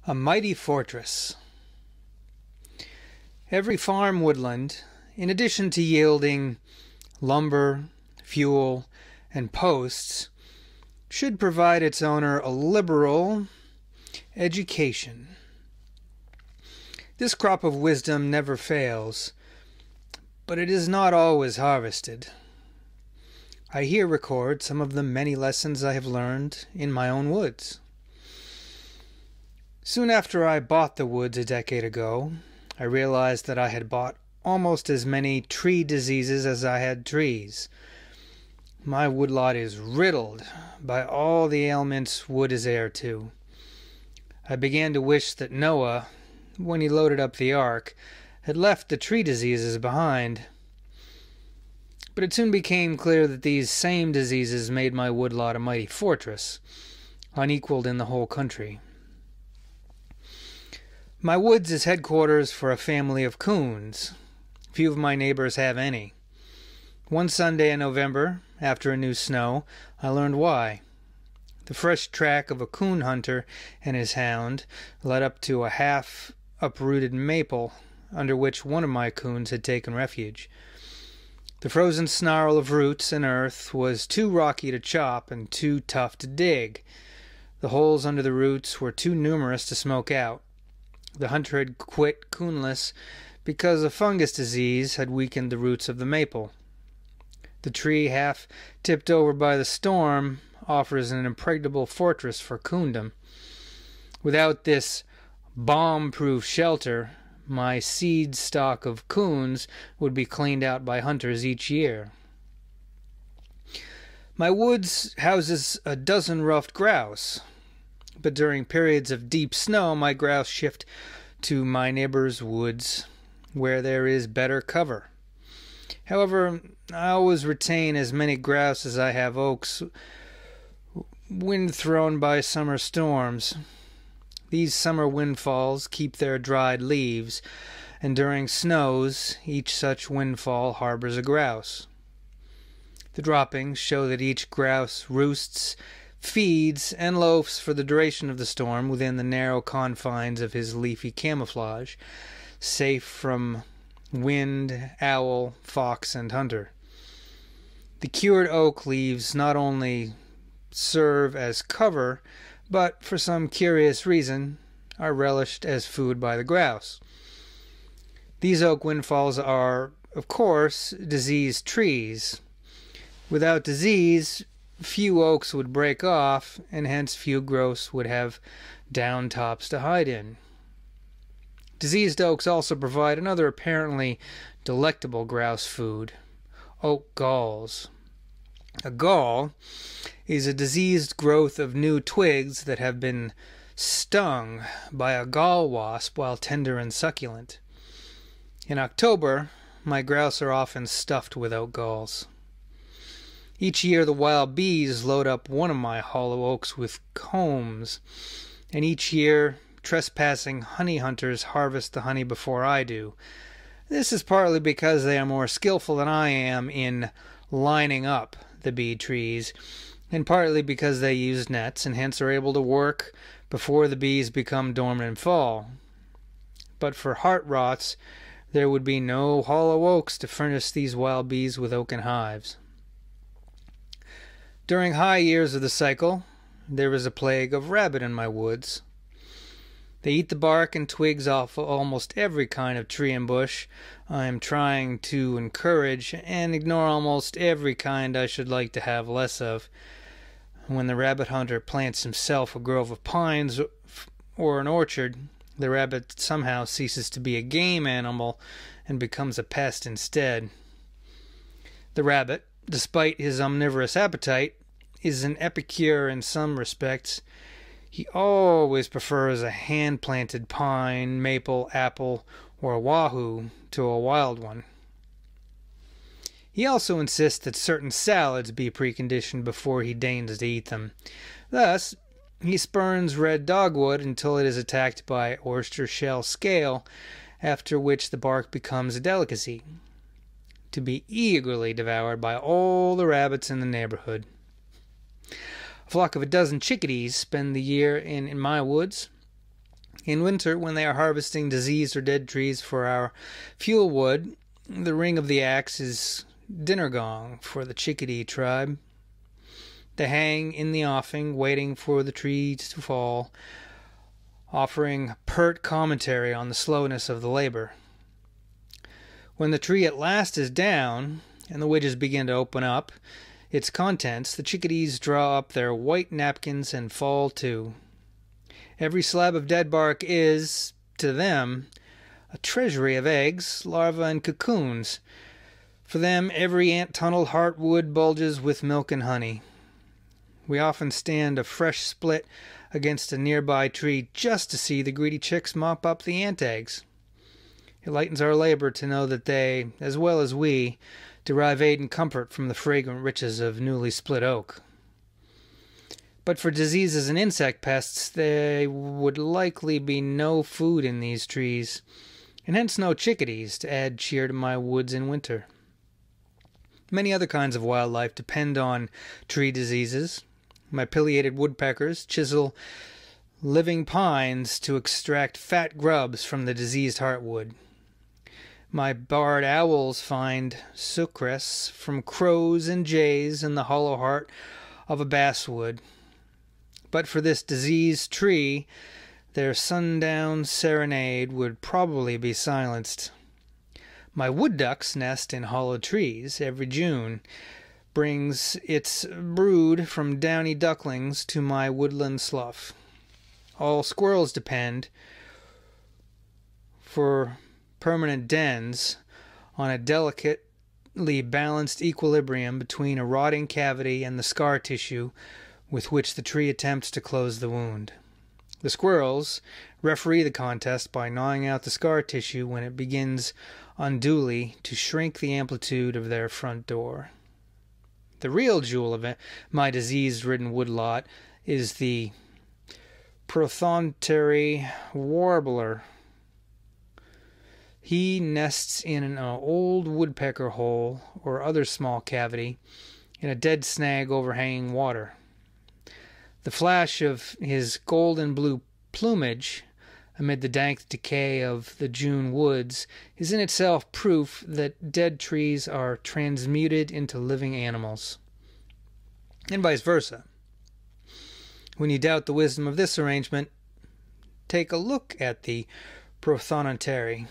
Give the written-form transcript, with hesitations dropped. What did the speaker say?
A mighty fortress. Every farm woodland, in addition to yielding lumber, fuel, and posts, should provide its owner a liberal education. This crop of wisdom never fails, but it is not always harvested. I here record some of the many lessons I have learned in my own woods. Soon after I bought the woods a decade ago, I realized that I had bought almost as many tree diseases as I had trees. My woodlot is riddled by all the ailments wood is heir to. I began to wish that Noah, when he loaded up the ark, had left the tree diseases behind. But it soon became clear that these same diseases made my woodlot a mighty fortress, unequaled in the whole country. My woods is headquarters for a family of coons. Few of my neighbors have any. One Sunday in November, after a new snow, I learned why. The fresh track of a coon hunter and his hound led up to a half-uprooted maple under which one of my coons had taken refuge. The frozen snarl of roots and earth was too rocky to chop and too tough to dig. The holes under the roots were too numerous to smoke out. The hunter had quit coonless because a fungus disease had weakened the roots of the maple. The tree, half tipped over by the storm, offers an impregnable fortress for coondom. Without this bomb-proof shelter, my seed stock of coons would be cleaned out by hunters each year. My woods houses a dozen ruffed grouse, but during periods of deep snow my grouse shift to my neighbor's woods where there is better cover. However, I always retain as many grouse as I have oaks wind-thrown by summer storms. These summer windfalls keep their dried leaves, and during snows each such windfall harbors a grouse. The droppings show that each grouse roosts, feeds, and loafs for the duration of the storm within the narrow confines of his leafy camouflage, safe from wind, owl, fox, and hunter. The cured oak leaves not only serve as cover, but for some curious reason are relished as food by the grouse. These oak windfalls are, of course, diseased trees. Without disease, few oaks would break off, and hence few grouse would have down tops to hide in. Diseased oaks also provide another apparently delectable grouse food: oak galls. A gall is a diseased growth of new twigs that have been stung by a gall wasp while tender and succulent. In October, my grouse are often stuffed with oak galls. Each year the wild bees load up one of my hollow oaks with combs, and each year trespassing honey hunters harvest the honey before I do. This is partly because they are more skillful than I am in lining up the bee trees, and partly because they use nets and hence are able to work before the bees become dormant and fall. But for heart rots, there would be no hollow oaks to furnish these wild bees with oaken hives. During high years of the cycle, there is a plague of rabbit in my woods. They eat the bark and twigs off almost every kind of tree and bush I am trying to encourage, and ignore almost every kind I should like to have less of. When the rabbit hunter plants himself a grove of pines or an orchard, the rabbit somehow ceases to be a game animal and becomes a pest instead. The rabbit, despite his omnivorous appetite, is an epicure in some respects. He always prefers a hand-planted pine, maple, apple, or a wahoo to a wild one. He also insists that certain salads be preconditioned before he deigns to eat them. Thus, he spurns red dogwood until it is attacked by oyster shell scale, after which the bark becomes a delicacy, to be eagerly devoured by all the rabbits in the neighborhood. A flock of a dozen chickadees spend the year in my woods. In winter, when they are harvesting diseased or dead trees for our fuel wood, the ring of the axe is dinner gong for the chickadee tribe. They hang in the offing, waiting for the tree to fall, offering pert commentary on the slowness of the labor. When the tree at last is down, and the wedges begin to open up its contents, the chickadees draw up their white napkins and fall to. Every slab of dead bark is, to them, a treasury of eggs, larvae, and cocoons. For them, every ant-tunneled heartwood bulges with milk and honey. We often stand a fresh split against a nearby tree just to see the greedy chicks mop up the ant eggs. It lightens our labor to know that they, as well as we, derive aid and comfort from the fragrant riches of newly split oak. But for diseases and insect pests, there would likely be no food in these trees, and hence no chickadees to add cheer to my woods in winter. Many other kinds of wildlife depend on tree diseases. My pileated woodpeckers chisel living pines to extract fat grubs from the diseased heartwood. My barred owls find sucrus from crows and jays in the hollow heart of a basswood. But for this diseased tree, their sundown serenade would probably be silenced. My wood duck's nest in hollow trees every June brings its brood from downy ducklings to my woodland slough. All squirrels depend for permanent dens on a delicately balanced equilibrium between a rotting cavity and the scar tissue with which the tree attempts to close the wound. The squirrels referee the contest by gnawing out the scar tissue when it begins unduly to shrink the amplitude of their front door. The real jewel of my disease-ridden woodlot is the Terry Warbler. He nests in an old woodpecker hole or other small cavity in a dead snag overhanging water. The flash of his golden blue plumage amid the dank decay of the June woods is in itself proof that dead trees are transmuted into living animals, and vice versa. When you doubt the wisdom of this arrangement, take a look at the Prothonotary.